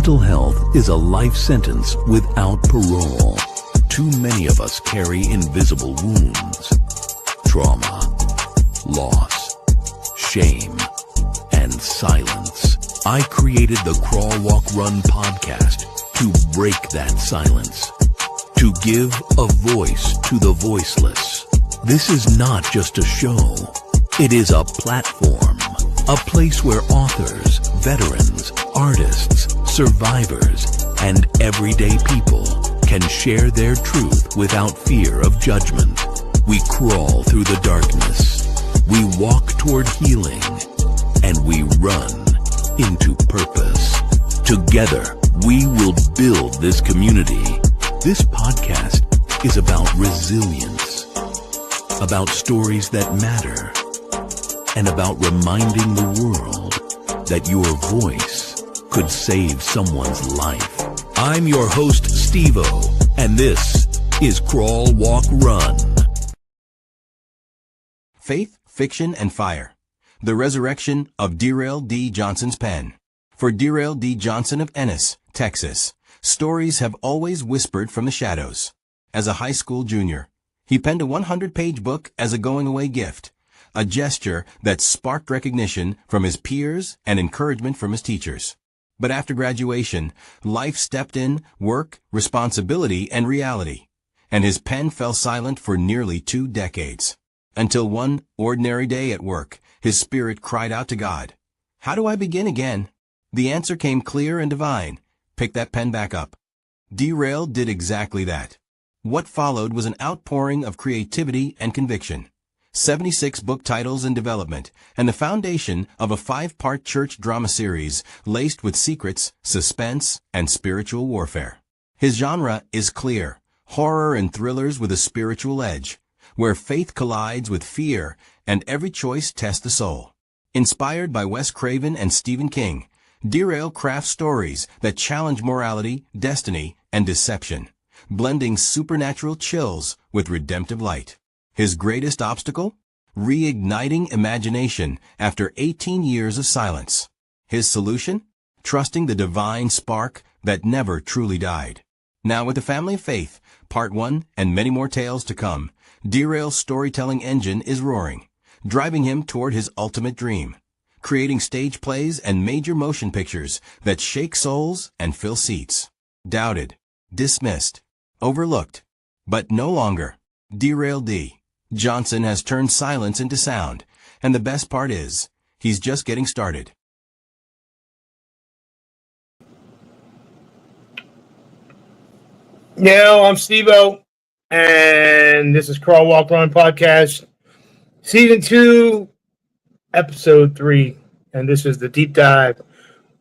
Mental health is a life sentence without parole. Too many of us carry invisible wounds, trauma, loss, shame, and silence. I created the Crawl, Walk, Run podcast to break that silence, to give a voice to the voiceless. This is not just a show. It is a platform, a place where authors, veterans, artists, survivors, and everyday people can share their truth without fear of judgment. We crawl through the darkness. We walk toward healing. And we run into purpose. Together, we will build this community. This podcast is about resilience, about stories that matter, and about reminding the world that your voice could save someone's life. I'm your host, Steve-O, and this is Crawl, Walk, Run. Faith, Fiction, and Fire. The Resurrection of Derail D. Johnson's Pen. For Derail D. Johnson of Ennis, Texas, stories have always whispered from the shadows. As a high school junior, he penned a 100-page book as a going-away gift, a gesture that sparked recognition from his peers and encouragement from his teachers. But after graduation, life stepped in, work, responsibility, and reality, and his pen fell silent for nearly 2 decades. Until one ordinary day at work, his spirit cried out to God, "How do I begin again?" The answer came clear and divine. Pick that pen back up. Derail did exactly that. What followed was an outpouring of creativity and conviction. 76 book titles in development, and the foundation of a 5-part church drama series laced with secrets, suspense, and spiritual warfare. His genre is clear, horror and thrillers with a spiritual edge, where faith collides with fear and every choice tests the soul. Inspired by Wes Craven and Stephen King, Derail crafts stories that challenge morality, destiny, and deception, blending supernatural chills with redemptive light. His greatest obstacle? Reigniting imagination after 18 years of silence. His solution? Trusting the divine spark that never truly died. Now with the Family of Faith, Part 1 and many more tales to come, Derail's storytelling engine is roaring, driving him toward his ultimate dream, creating stage plays and major motion pictures that shake souls and fill seats. Doubted, dismissed, overlooked, but no longer. Derail D. Johnson has turned silence into sound, and the best part is, he's just getting started. Yo, I'm Steve-O, and this is Crawl, Walk, Run podcast, Season 2, Episode 3, and this is the deep dive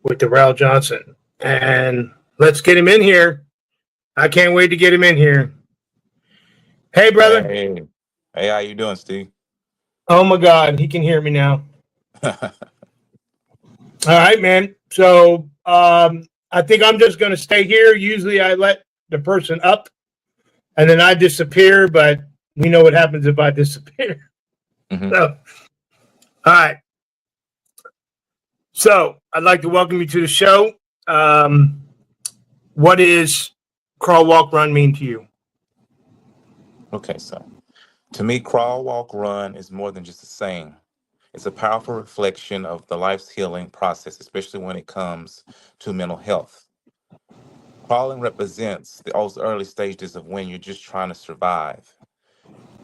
with Derail Johnson. And let's get him in here. I can't wait to get him in here. Hey, brother. Hey, how you doing, Steve? Oh, my God, he can hear me now. All right, man. So I think I'm just going to stay here. Usually I let the person up, and then I disappear, but we know what happens if I disappear. Mm-hmm. So, all right. So, I'd like to welcome you to the show. What does Crawl, Walk, Run mean to you? Okay, so to me, Crawl, Walk, Run is more than just a saying. It's a powerful reflection of the life's healing process, especially when it comes to mental health. Crawling represents those early stages of when you're just trying to survive,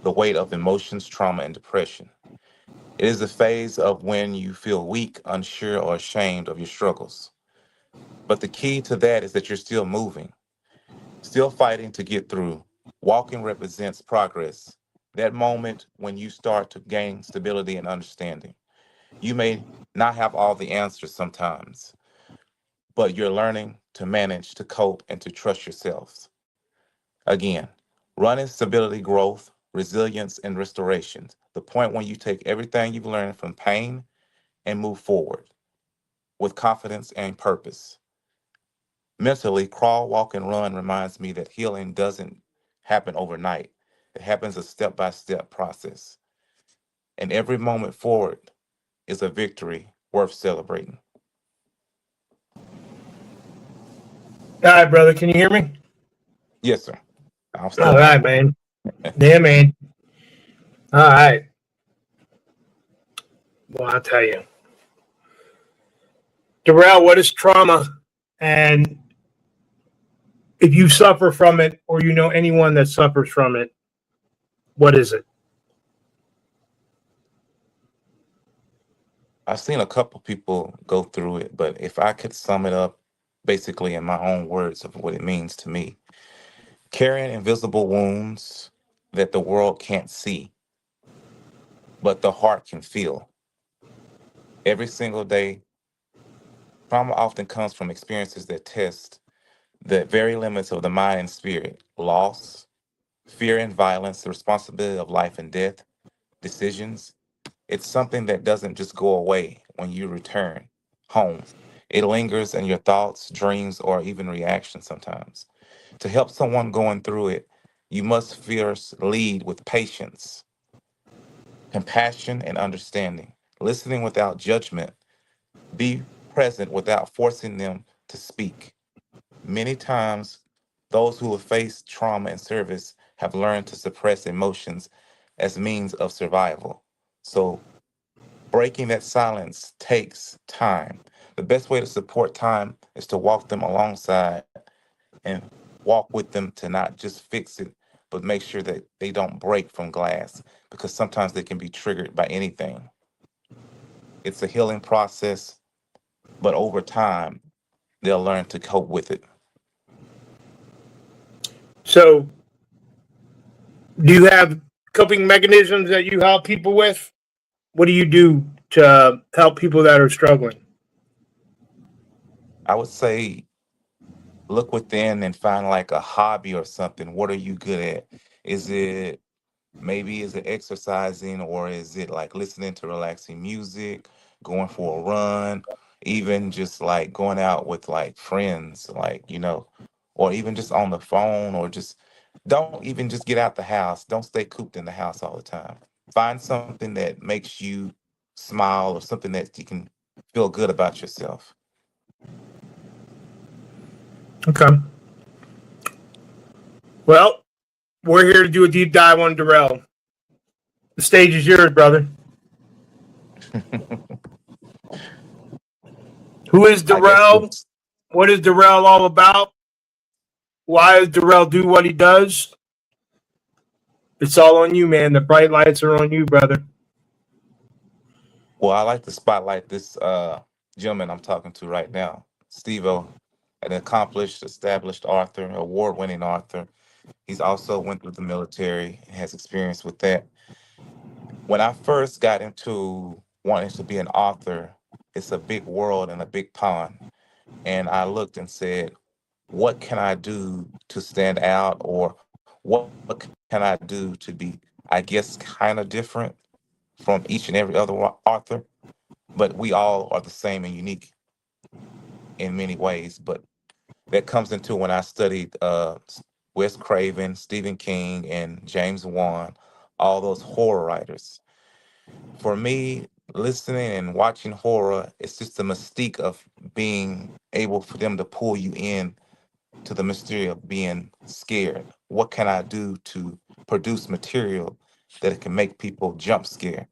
the weight of emotions, trauma, and depression. It is a phase of when you feel weak, unsure, or ashamed of your struggles. But the key to that is that you're still moving, still fighting to get through. Walking represents progress, that moment when you start to gain stability and understanding. You may not have all the answers sometimes, but you're learning to manage, to cope, and to trust yourselves. Again, running stability, growth, resilience, and restoration. The point when you take everything you've learned from pain and move forward with confidence and purpose. Mentally, Crawl, Walk, and Run reminds me that healing doesn't happen overnight. It happens a step-by-step process. And every moment forward is a victory worth celebrating. All right, brother. Can you hear me? Yes, sir. I'm All still here. right, man. Yeah, man. All right. Well, I'll tell you. Derail, what is trauma? And if you suffer from it or you know anyone that suffers from it, what is it? I've seen a couple people go through it, but if I could sum it up basically in my own words of what it means to me, carrying invisible wounds that the world can't see, but the heart can feel. Every single day, trauma often comes from experiences that test the very limits of the mind and spirit: loss, fear and violence, the responsibility of life and death, decisions. It's something that doesn't just go away when you return home. It lingers in your thoughts, dreams, or even reactions sometimes. To help someone going through it, you must first lead with patience, compassion, and understanding, listening without judgment, be present without forcing them to speak. Many times, those who have faced trauma in service have learned to suppress emotions as means of survival. So, breaking that silence takes time. The best way to support time is to walk them alongside and walk with them to not just fix it, but make sure that they don't break from glass because sometimes they can be triggered by anything. It's a healing process, but over time, they'll learn to cope with it. So, do you have coping mechanisms that you help people with? What do you do to help people that are struggling? I would say look within and find like a hobby or something. What are you good at? Is it maybe is it exercising, or is it like listening to relaxing music, going for a run, even just like going out with like friends, like, or even just on the phone, or just don't even just get out the house. Don't stay cooped in the house all the time. Find something that makes you smile or something that you can feel good about yourself. Okay. Well, we're here to do a deep dive on Darrell. The stage is yours, brother. Who is I guess Darrell? just What is Darrell all about? Why does Darrell do what he does? It's all on you, man. The bright lights are on you, brother. Well, I like to spotlight this gentleman I'm talking to right now, Steve O, an accomplished, established author, award-winning author. He's also went through the military and has experience with that. When I first got into wanting to be an author, it's a big world and a big pond. And I looked and said, what can I do to stand out, or what can I do to be, I guess, kind of different from each and every other author? But we all are the same and unique in many ways. But that comes into when I studied Wes Craven, Stephen King, and James Wan, all those horror writers. For me, listening and watching horror, it's just the mystique of being able for them to pull you in to the mystery of being scared. What can I do to produce material that it can make people jump scare?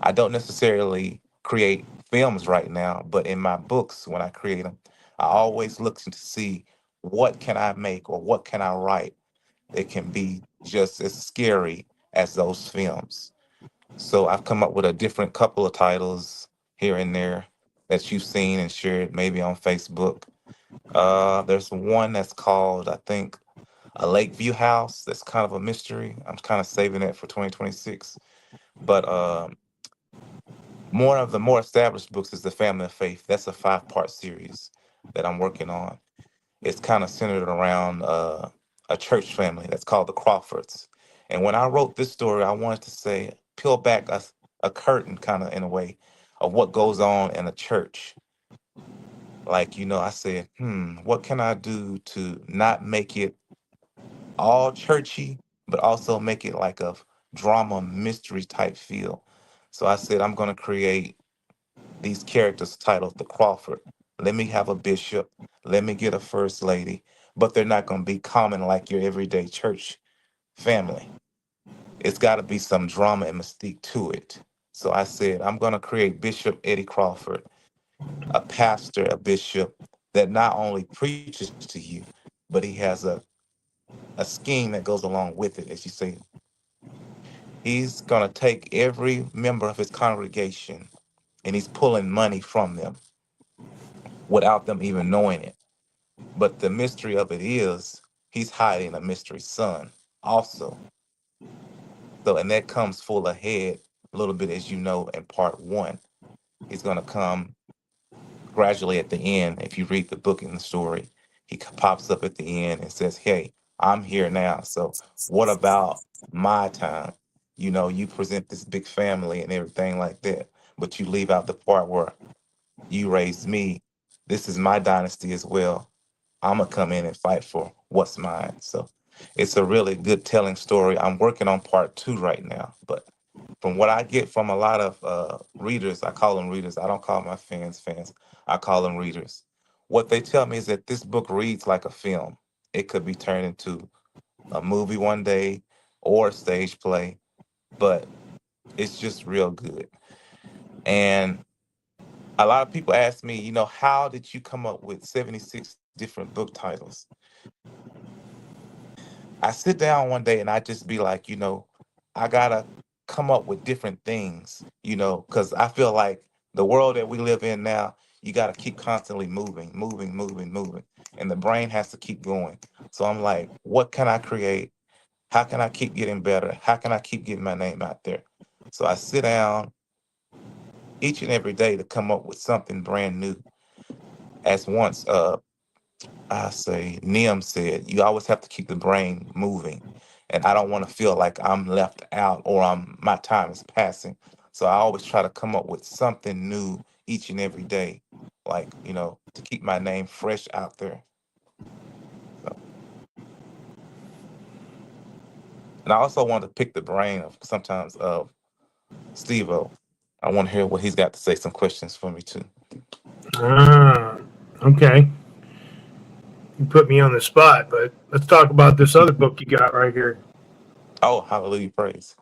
I don't necessarily create films right now, but in my books, when I create them, I always look to see what can I make or what can I write that can be just as scary as those films. So I've come up with a different couple of titles here and there that you've seen and shared maybe on Facebook. There's one that's called, I think, a Lakeview House. That's kind of a mystery. I'm kind of saving it for 2026. But more of the more established books is The Family of Faith. That's a 5-part series that I'm working on. It's kind of centered around a church family that's called the Crawfords. And when I wrote this story, I wanted to say, peel back a curtain kind of in a way of what goes on in a church. Like, I said, what can I do to not make it all churchy, but also make it like a drama mystery type feel? So I said, I'm going to create these characters titled The Crawford. Let me have a bishop. Let me get a first lady. But they're not going to be common like your everyday church family. It's got to be some drama and mystique to it. So I said, I'm going to create Bishop Eddie Crawford, a pastor, a bishop that not only preaches to you, but he has a scheme that goes along with it. As you say, he's going to take every member of his congregation and he's pulling money from them without them even knowing it. But the mystery of it is he's hiding a mystery son also. So, and that comes full ahead a little bit, as you know, in part one. He's going to come gradually at the end. If you read the book and the story, pops up at the end and says, "Hey, I'm here now. So, what about my time? You know, you present this big family and everything like that, but you leave out the part where you raised me. This is my dynasty as well. I'm gonna come in and fight for what's mine." So it's a really good telling story. I'm working on part two right now, but from what I get from a lot of readers, I call them readers. I don't call my fans. I call them readers. What they tell me is that this book reads like a film. It could be turned into a movie one day or a stage play, but it's just real good. And a lot of people ask me, how did you come up with 76 different book titles? I sit down one day and I just be like, I gotta come up with different things, because I feel like the world that we live in now, you gotta keep constantly moving, and the brain has to keep going. So I'm like, what can I create? How can I keep getting better? How can I keep getting my name out there? So I sit down each and every day to come up with something brand new. As once I say, Nim said, you always have to keep the brain moving. And I don't want to feel like I'm left out or my time is passing. So I always try to come up with something new each and every day, like, to keep my name fresh out there. So, and I also want to pick the brain of sometimes of Steve O. I want to hear what he's got to say, some questions for me too. Ah, okay. You put me on the spot, but let's talk about this other book you got right here. Oh, hallelujah, praise.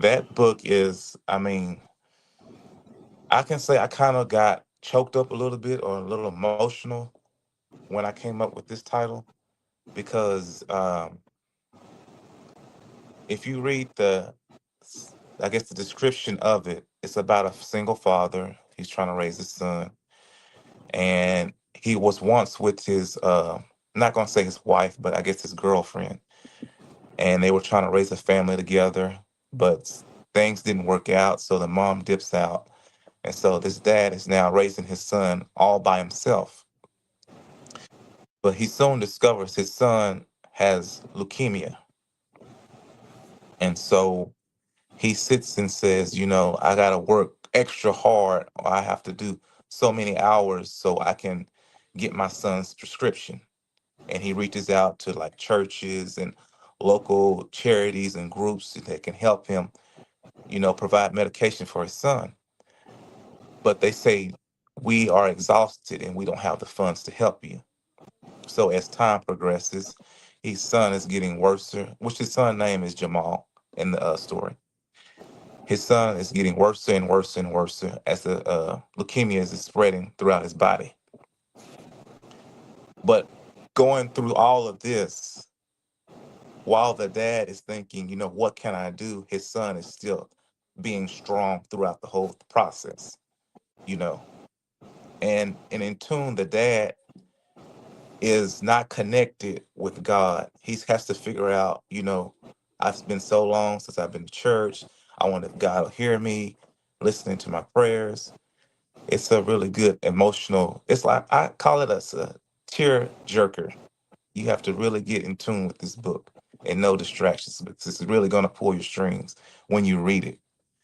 That book is, I mean, I can say I kind of got choked up a little bit or a little emotional when I came up with this title because if you read I guess the description of it, it's about a single father. He's trying to raise his son, and he was once with his, not gonna say his wife, but I guess his girlfriend, and they were trying to raise a family together, but things didn't work out, so the mom dips out, and so this dad is now raising his son all by himself. But he soon discovers his son has leukemia. And so he sits and says, I got to work extra hard, or I have to do so many hours so I can get my son's prescription. And he reaches out to like churches and local charities and groups that can help him, provide medication for his son. But they say, we are exhausted and we don't have the funds to help you. So as time progresses, his son is getting worse, which his son name is Jamal in the story. His son is getting worse and worse and worse as the leukemia is spreading throughout his body. But going through all of this, while the dad is thinking, what can I do? His son is still being strong throughout the whole process, you know. And in tune, the dad is not connected with God. He has to figure out, I've been so long since I've been to church. I want if God will hear me, listening to my prayers. It's a really good emotional, it's like I call it a tear jerker. You have to really get in tune with this book and no distractions because it's really going to pull your strings when you read it.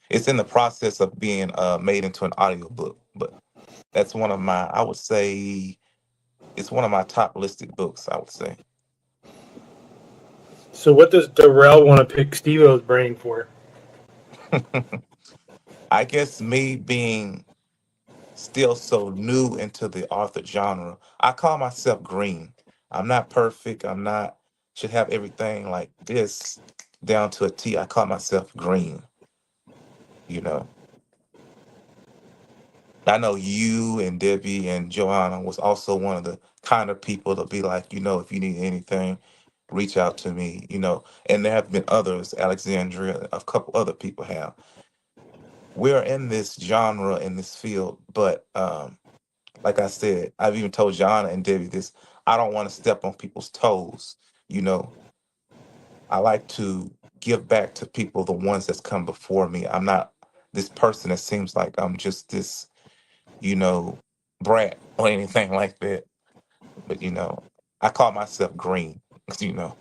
It's in the process of being made into an audiobook, but that's one of my, I would say, it's one of my top listed books, I would say. So, what does Derail want to pick Steve-O's brain for? I guess me being still so new into the author genre. I call myself green. I'm not perfect. I'm not should have everything like this down to a T. I call myself green, you know. I know you and Debbie and Joanna was also one of the kind of people to be like, if you need anything, reach out to me, And there have been others, Alexandria, a couple other people have. We're in this genre in this field, but like I said, I've even told Joanna and Debbie this. I don't want to step on people's toes, you know. I like to give back to people, the ones that's come before me. I'm not this person that seems like I'm just this you know, brat or anything like that. But I call myself green. You know,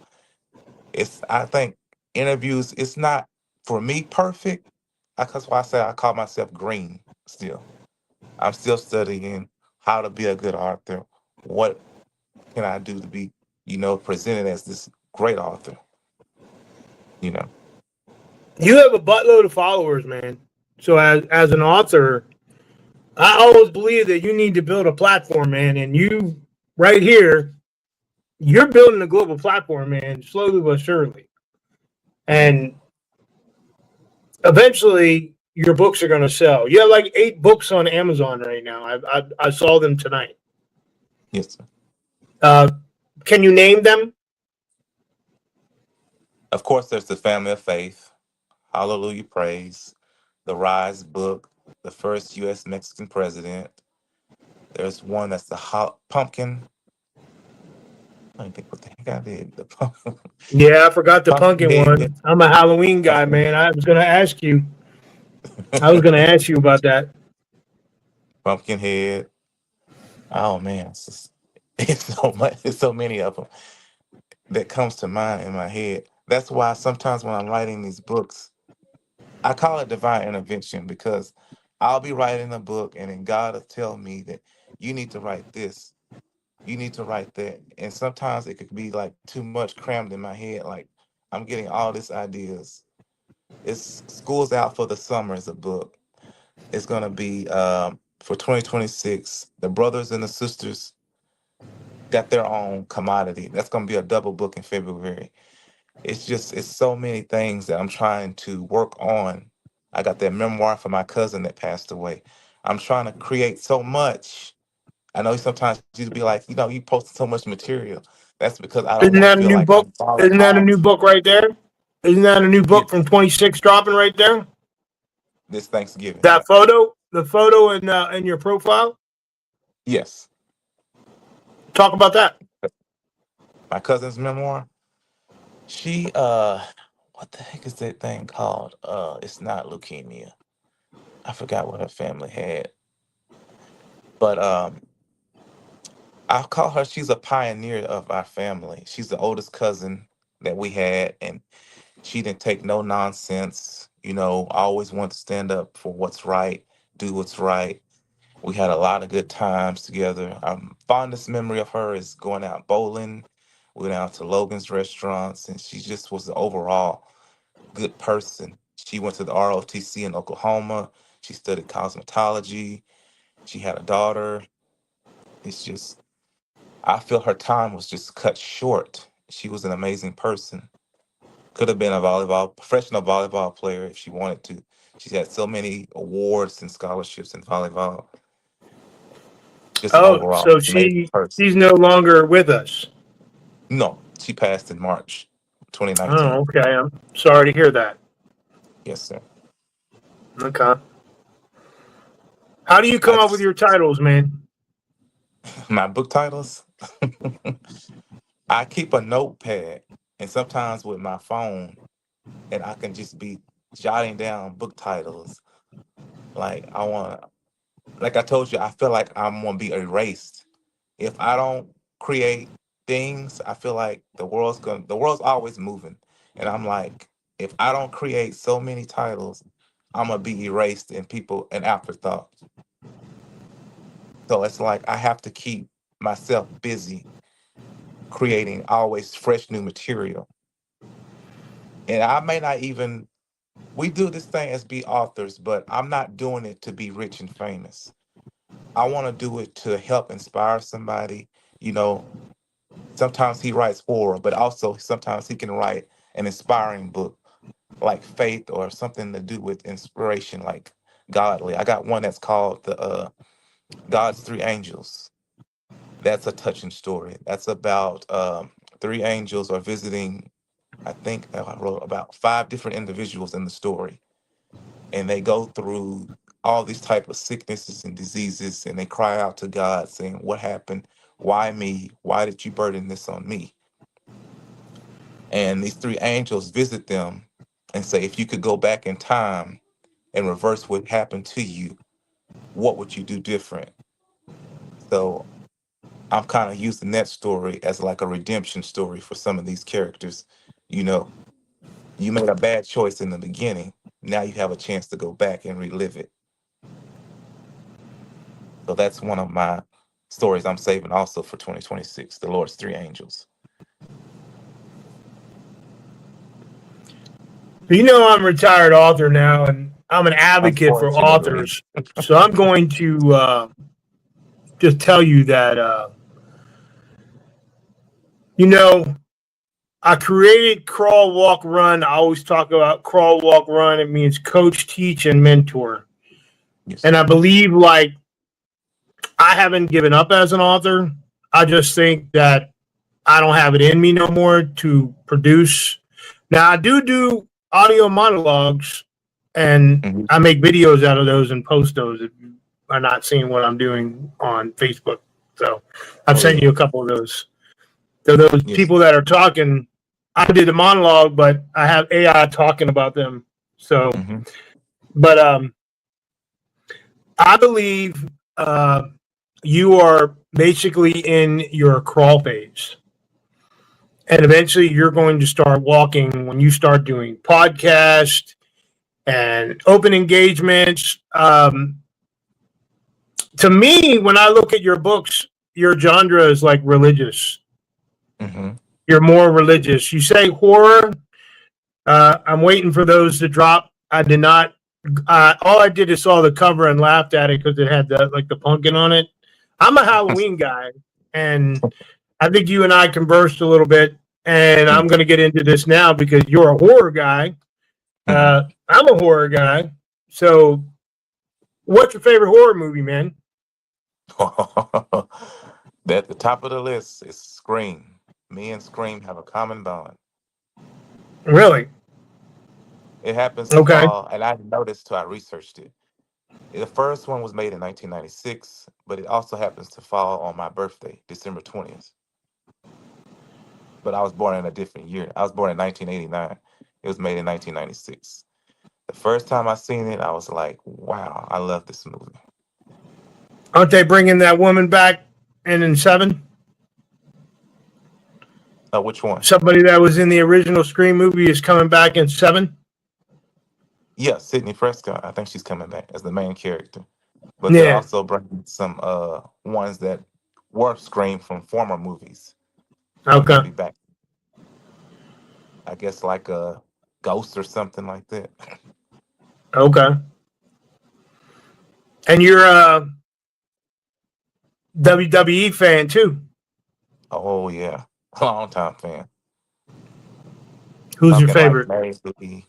I think interviews. It's not for me perfect. That's why I say I call myself green. Still, I'm still studying how to be a good author. What can I do to be, presented as this great author? You know. You have a buttload of followers, man. So as an author, I always believe that you need to build a platform, man. And you right here, you're building a global platform, man, slowly but surely. Hmm. And eventually your books are going to sell. You have like 8 books on Amazon right now. I saw them tonight. Yes, sir. Uh, can you name them? Of course, there's the Family of Faith. Hallelujah, praise. The Rise book, the first U.S. Mexican president. There's one that's the pumpkin. I don't think what the heck I did. The Yeah, I forgot the pumpkin pumpkin head. one. I'm a Halloween guy, Pumpkin. man. I was going to ask you. I was going to ask you about that. Pumpkin head. Oh man, it's so much. It's so many of them that comes to mind in my head. That's why sometimes when I'm writing these books, I call it divine intervention because I'll be writing a book and then God will tell me that you need to write this, you need to write that, and sometimes it could be like too much crammed in my head. Like I'm getting all these ideas. It's School's Out for the Summer is a book. It's gonna be for 2026. The brothers and the sisters got their own commodity. That's gonna be a double book in February. It's so many things that I'm trying to work on. I got that memoir for my cousin that passed away. I'm trying to create so much. I know sometimes you be like, you posted so much material. That's because I don't Isn't want to that a feel new like book? I'm falling Isn't that a new off. book right there? Isn't that a new book Yes, from 26 dropping right there? this Thanksgiving. That Yeah. photo, the photo in your profile. Yes. Talk about that. My cousin's memoir. She what the heck is that thing called? It's not leukemia. I forgot what her family had. But I call her, she's a pioneer of our family. She's the oldest cousin that we had, and she didn't take no nonsense, always wanted to stand up for what's right, do what's right. We had a lot of good times together. Fondest memory of her is going out bowling. We went out to Logan's restaurants, and she just was the overall good person. She went to the ROTC in Oklahoma. She studied cosmetology. She had a daughter. It's just, I feel her time was just cut short. She was an amazing person. Could have been a professional volleyball player if she wanted to. She's had so many awards and scholarships in volleyball. Just an Oh, overall so amazing person. she's no longer with us. No, she passed in March Oh, 2019. okay. I'm sorry to hear that. Yes, sir. Okay. How do you come I up with just, your titles, man? my book titles, I keep a notepad and sometimes with my phone, and I can just be jotting down book titles. Like like I told you, I feel like I'm gonna be erased if I don't create things. I feel like the world's always moving, and I'm like, if I don't create so many titles, I'm gonna be erased and people an afterthought. So it's like I have to keep myself busy creating always fresh new material. And I may not even we do this thing as be authors, but I'm not doing it to be rich and famous. I want to do it to help inspire somebody. You know, sometimes he writes horror, but also sometimes he can write an inspiring book like faith or something to do with inspiration, like godly. I got one that's called the God's Three Angels. That's a touching story. That's about three angels are visiting. I think I wrote about five different individuals in the story, and they go through all these type of sicknesses and diseases, and they cry out to God, saying, "What happened? Why me? Why did you burden this on me?" And these three angels visit them and say, "If you could go back in time and reverse what happened to you, what would you do different?" So I'm kind of using that story as like a redemption story for some of these characters. You know, you made a bad choice in the beginning. Now you have a chance to go back and relive it. So that's one of my stories I'm saving also for 2026, The Lord's Three Angels. You know, I'm a retired author now, and I'm an advocate for Unfortunately. authors. So I'm going to just tell you that, you know, I created Crawl, Walk, Run. I always talk about crawl, walk, run. It means coach, teach, and mentor. Yes, And I sir. believe, like, I haven't given up as an author. I just think that I don't have it in me no more to produce. Now, I do audio monologues, and Hmm. I make videos out of those and post those if you are not seeing what I'm doing on Facebook. So I've Oh, sent yeah. you a couple of those. So those Yes. people that are talking, I did a monologue, but I have AI talking about them. So, Hmm. but I believe you are basically in your crawl phase. And eventually you're going to start walking when you start doing podcasts and open engagements. To me, when I look at your books, your genre is like religious. Hmm. You're more religious. You say horror. I'm waiting for those to drop. I did not. All I did is saw the cover and laughed at it because it had the pumpkin on it. I'm a Halloween guy, and I think you and I conversed a little bit. And I'm going to get into this now because you're a horror guy. Hmm. I'm a horror guy. So, what's your favorite horror movie, man? At the top of the list is Scream. Me and Scream have a common bond. Really? It happens to Okay. fall, and I noticed till I researched it. The first one was made in 1996, but it also happens to fall on my birthday, December 20th. But I was born in a different year. I was born in 1989. It was made in 1996. The first time I seen it, I was like, wow, I love this movie. Aren't they bringing that woman back in Seven? Which one? Somebody that was in the original Scream movie is coming back in Seven. Yeah, Sydney Prescott. I think she's coming back as the main character. But they're Yeah. also bringing some ones that were Scream from former movies. They're Okay. gonna be back. I guess like a ghost or something like that. Okay. And you're a WWE fan too. Oh yeah, long time fan. Who's your Talking like favorite? maybe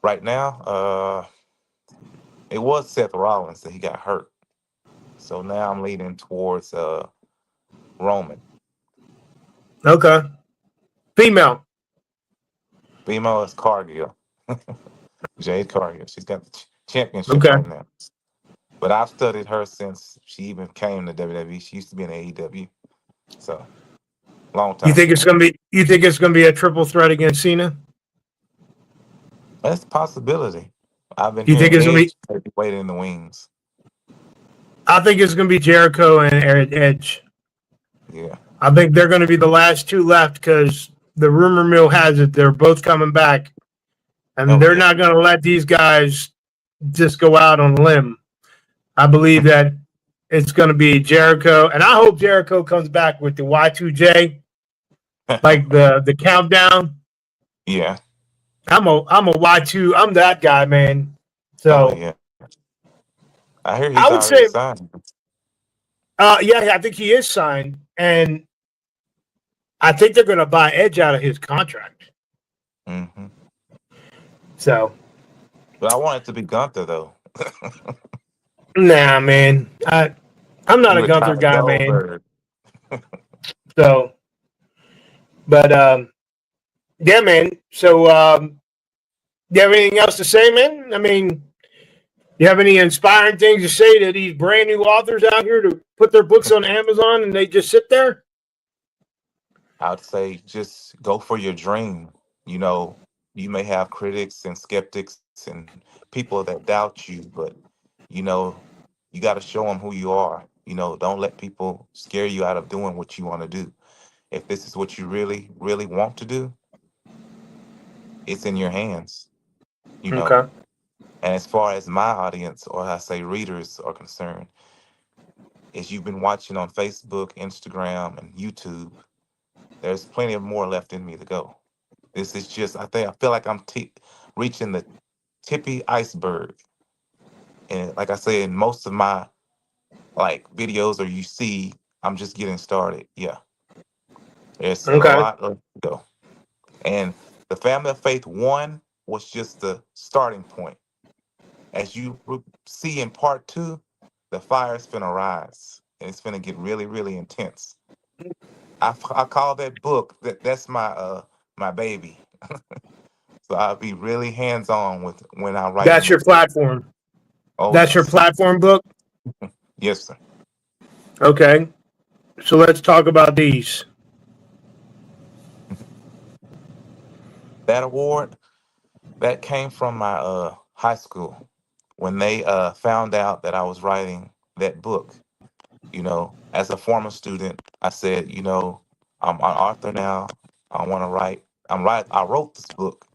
right now. It was Seth Rollins that he got hurt, so now I'm leaning towards Roman. Okay. Female. Female is Cargill, Jade Cargill. She's got the championship Okay. right now. But I've studied her since she even came to WWE. She used to be in AEW, so long You time think it's fan. gonna be? You think it's gonna be a triple threat against Cena? That's a possibility. I've been You hearing think it's gonna be? Edge maybe waiting in the wings. I think it's gonna be Jericho and Edge. Yeah. I think they're gonna be the last two left because the rumor mill has it they're both coming back, and Oh they're yeah. not gonna let these guys just go out on a limb. I believe that it's going to be Jericho, and I hope Jericho comes back with the Y2J, like the countdown. Yeah. I'm a Y2. I'm that guy, man. Oh So yeah. I hear I he's would already say, signed. yeah, I think he is signed, and I think they're going to buy Edge out of his contract. Hmm. So, But I want it to be Gunther though. nah, man, I'm not He a Gunther retired guy, man. Goldberg. So, but yeah, man. So, you have anything else to say, man? I mean, you have any inspiring things to say to these brand new authors out here to put their books on Amazon and they just sit there? I would say just go for your dream. You know, you may have critics and skeptics and people that doubt you, but you know, you got to show them who you are. You know, don't let people scare you out of doing what you want to do. If this is what you really, really want to do, it's in your hands, you know. Okay. And as far as my audience, or I say readers, are concerned, as you've been watching on Facebook, Instagram, and YouTube, there's plenty of more left in me to go. This is just, I feel like I'm reaching the tippy iceberg. And like I said, in most of my like videos or you see, I'm just getting started. Yeah, there's a Okay. lot left to go. And the Family of Faith 1 was just the starting point. As you see in part 2, the fire's finna rise and it's finna get really, really intense. I call that book that's my baby. So I'll be really hands on with when I'm writing That's your this book. platform. Oh That's your yes, platform book. yes sir. Okay. So let's talk about these. That award that came from my high school when they found out that I was writing that book. You know, as a former student, I said, you know, I'm an author now. I want to write. I wrote this book,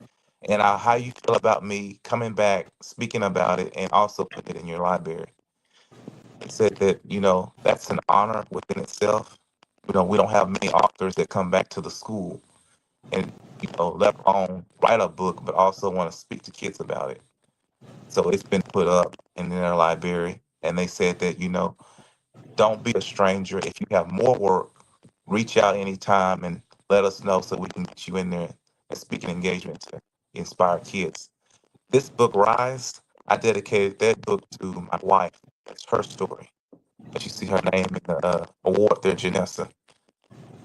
and how you feel about me coming back, speaking about it, and also putting it in your library. He said that, you know, that's an honor within itself. You know, we don't have many authors that come back to the school and, you know, let alone write a book, but also want to speak to kids about it. So it's been put up in their library, and they said that, you know, don't be a stranger. If you have more work, reach out anytime and let us know so we can get you in there and speaking engagement to inspire kids. This book, Rise, I dedicated that book to my wife. It's her story. As you see her name in the award there, Janessa.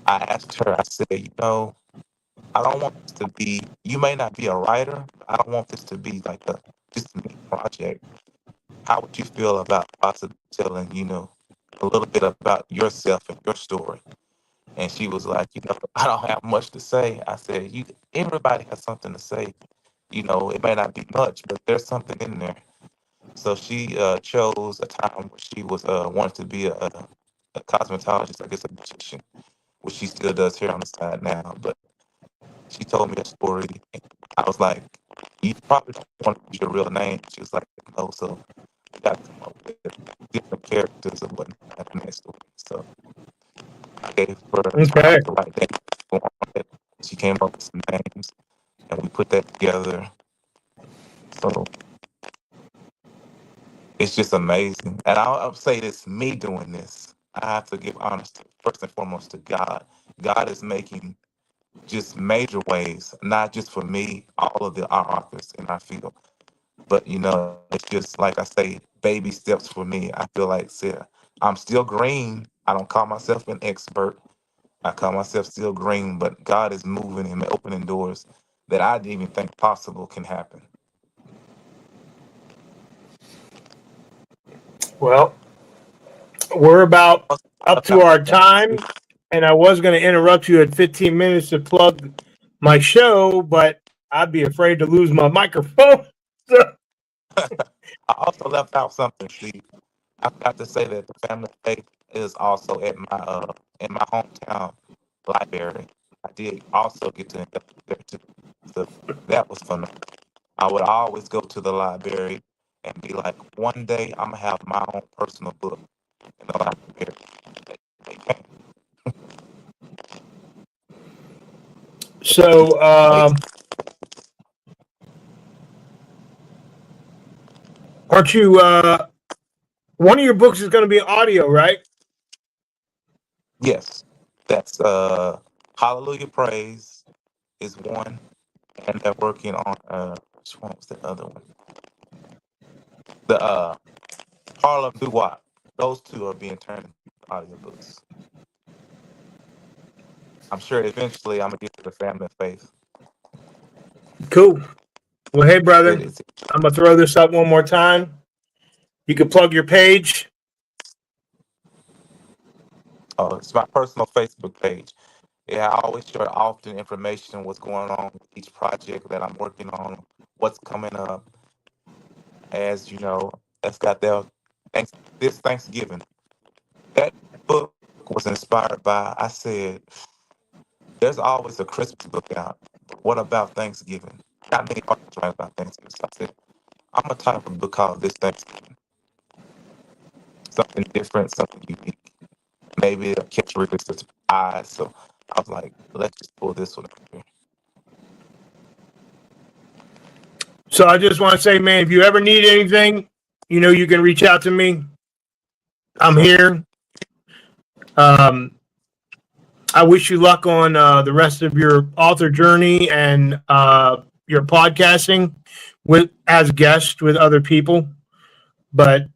I asked her, I said, you know, I don't want this to be, you may not be a writer, but I don't want this to be like just a mini project. How would you feel about possibly telling, you know, a little bit about yourself and your story? And she was like, you know, I don't have much to say. I said, everybody has something to say. You know, it may not be much, but there's something in there. So she chose a time where she was wanted to be a cosmetologist, I guess a beautician, which she still does here on the side now. But she told me a story. And I was like, you probably don't want to use your real name. She was like, no. So we got to come up with different characters of what happened in that story. So I gave her Okay. time to write that on it. She came up with some names, and we put that together. So it's just amazing. And I'll say this, me doing this, I have to give honor first and foremost to God. God is making just major waves, not just for me, all of our authors in our field. But you know, it's just like I say, baby steps for me. I feel like Sarah, I'm still green. I don't call myself an expert. I call myself still green, but God is moving and opening doors that I didn't even think possible can happen. Well, we're about up to About our that. time, and I was going to interrupt you at 15 minutes to plug my show, but I'd be afraid to lose my microphone. So, I also left out something, Steve. I forgot to say that the Family Faith is also at my in my hometown library. I did also get to invest there too. So that was fun. I would always go to the library and be like, one day I'm gonna have my own personal book in the library. They can't. It's so amazing. aren't you One of your books is going to be audio, right? Yes, that's Hallelujah Praise is one, and they're working on which one was the other one? The Harlem Doo Wop. Those two are being turned into audiobooks. I'm sure eventually I'm gonna get to the Family of Faith. Cool. Well, hey, brother, It's I'm going to throw this up one more time. You can plug your page. it's my personal Facebook page. Yeah, I always share often information on what's going on with each project that I'm working on, what's coming up. As you know, that's got their this Thanksgiving. That book was inspired by, I said, there's always a Christmas book out. But what about Thanksgiving? Not many authors write about Thanksgiving. So I said, I'm gonna type a book called This Thanksgiving. Something different, something unique. Maybe it'll catch readers' eyes. So I was like, let's just pull this one up here. So I just want to say, man, if you ever need anything, you know, you can reach out to me. I'm here. I wish you luck on the rest of your author journey and your podcasting with as guests with other people. But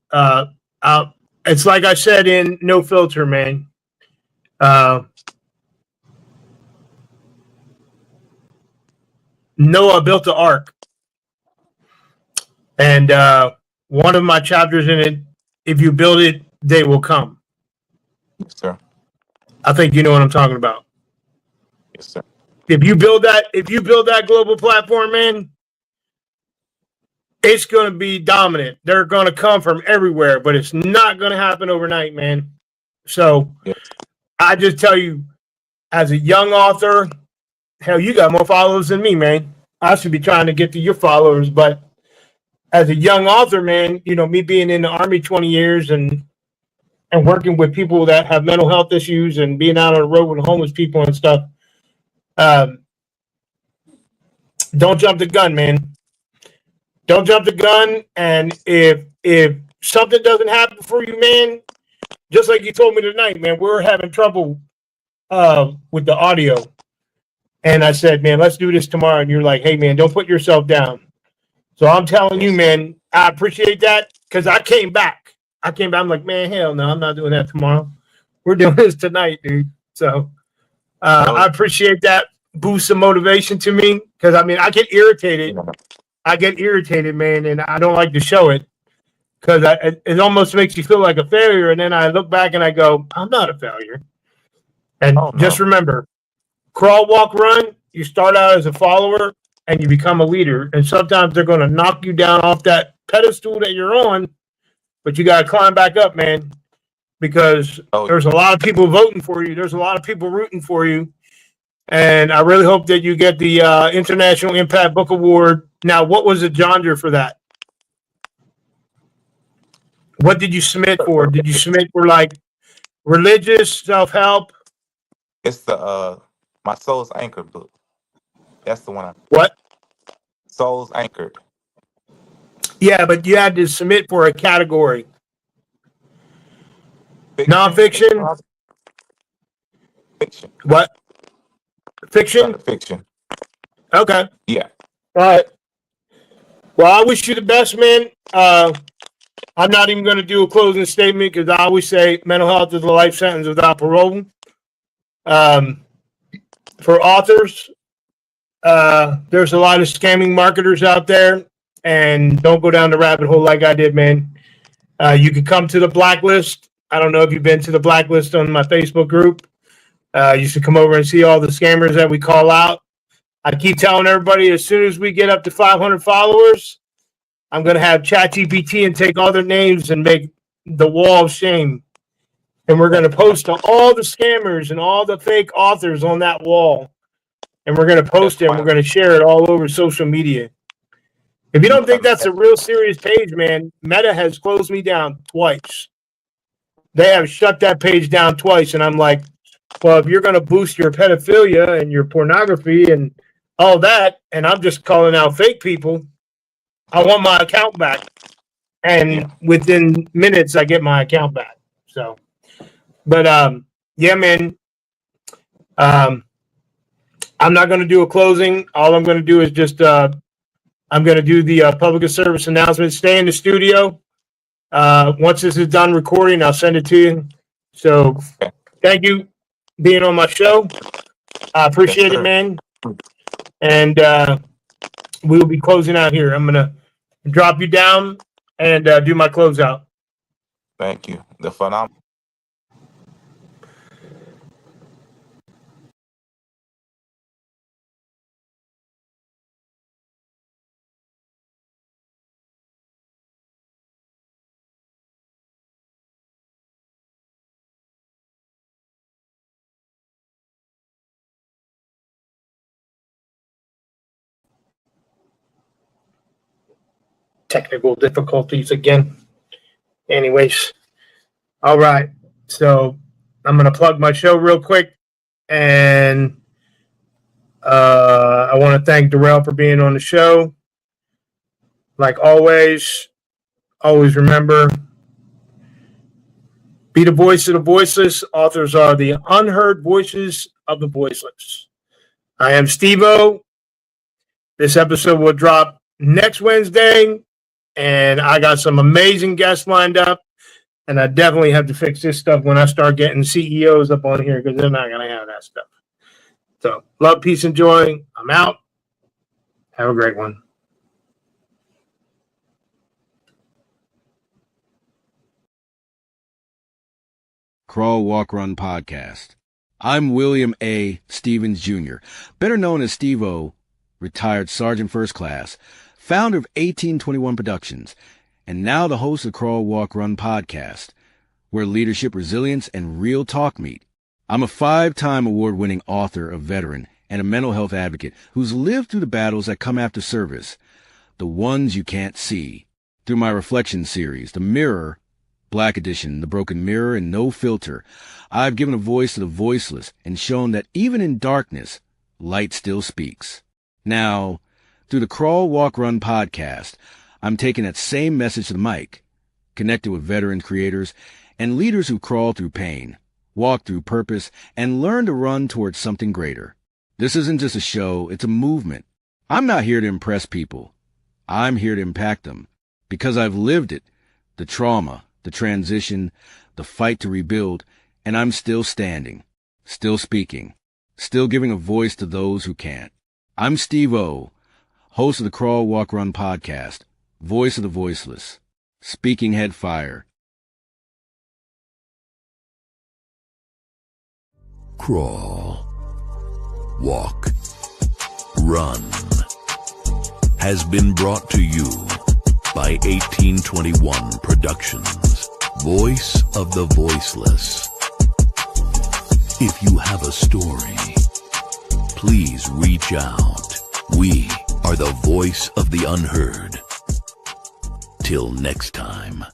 it's like I said in No Filter, man. Noah built the ark, and one of my chapters in it, if you build it, they will come. Yes, sir. I think you know what I'm talking about. Yes, sir. If you build that global platform, man, it's going to be dominant. They're going to come from everywhere, but it's not going to happen overnight, man. So Yes. I just tell you, as a young author, hell, you got more followers than me, man. I should be trying to get to your followers, but as a young author, man, you know, me being in the Army 20 years and working with people that have mental health issues and being out on the road with homeless people and stuff, don't jump the gun, man. Don't jump the gun. And if something doesn't happen for you, man, just like you told me tonight, man, we're having trouble with the audio. And I said, man, let's do this tomorrow. And you're like, hey, man, don't put yourself down. So I'm telling you, man, I appreciate that because I came back. I'm like, man, hell no, I'm not doing that tomorrow. We're doing this tonight, dude. So I appreciate that boost of motivation to me because, I mean, I get irritated. Man, and I don't like to show it because it almost makes you feel like a failure. And then I look back and I go, I'm not a failure. And just remember, crawl, walk, run. You start out as a follower and you become a leader. And sometimes they're going to knock you down off that pedestal that you're on, but you got to climb back up, man, because there's a lot of people voting for you. There's a lot of people rooting for you. And I really hope that you get the International Impact Book Award. Now, what was the genre for that? What did you submit for? Did you submit for like religious, self-help? It's the My Soul's Anchored book. That's the one. What? Soul's Anchored. Yeah, but you had to submit for a category. Nonfiction? Fiction. What? Fiction? Fiction. Okay. Yeah. All right. Well, I wish you the best, man. I'm not even going to do a closing statement because I always say mental health is a life sentence without parole. For authors, there's a lot of scamming marketers out there, and don't go down the rabbit hole like I did, man. You can come to the blacklist. I don't know if you've been to the blacklist on my Facebook group. You should come over and see all the scammers that we call out. I keep telling everybody as soon as we get up to 500 followers, I'm going to have ChatGPT and take all their names and make the wall of shame. And we're going to post all the scammers and all the fake authors on that wall. And we're going to post it and we're going to share it all over social media. If you don't think that's a real serious page, man, Meta has closed me down twice. They have shut that page down twice. And I'm like, well, if you're going to boost your pedophilia and your pornography and all that, and I'm just calling out fake people, I want my account back. and Yeah. within minutes I get my account back. So, but yeah, man. I'm not going to do a closing. All I'm going to do is just I'm going to do the public service announcement. Stay in the studio. Once this is done recording, I'll send it to you. So, Okay. thank you being on my show. I Yes, appreciate it, sir. man. And we will be closing out here. I'm going to drop you down and do my closeout. Thank you. The phenomenal. Technical difficulties again. Anyways, all right. So I'm going to plug my show real quick. And I want to thank Derail for being on the show. Like always remember, be the voice of the voiceless. Authors are the unheard voices of the voiceless. I am Steve-O. This episode will drop next Wednesday, and I got some amazing guests lined up. And I definitely have to fix this stuff when I start getting CEOs up on here, because they're not going to have that stuff. So, love, peace, and joy. I'm out. Have a great one. Crawl, Walk, Run podcast. I'm William A. Stevens Jr., better known as Steve-O, retired Sergeant First Class, founder of 1821 Productions, and now the host of Crawl, Walk, Run podcast, where leadership, resilience, and real talk meet. I'm a 5-time award-winning author, a veteran, and a mental health advocate who's lived through the battles that come after service, the ones you can't see. Through my reflection series, The Mirror, Black Edition, The Broken Mirror, and No Filter, I've given a voice to the voiceless and shown that even in darkness, light still speaks. Now, through the Crawl, Walk, Run podcast, I'm taking that same message to the mic, connected with veteran creators and leaders who crawl through pain, walk through purpose, and learn to run towards something greater. This isn't just a show, it's a movement. I'm not here to impress people. I'm here to impact them, because I've lived it, the trauma, the transition, the fight to rebuild, and I'm still standing, still speaking, still giving a voice to those who can't. I'm Steve-O, host of the Crawl, Walk, Run podcast, voice of the voiceless, speaking head fire. Crawl, Walk, Run has been brought to you by 1821 Productions, voice of the voiceless. If you have a story, please reach out. We are the voice of the unheard. Till next time.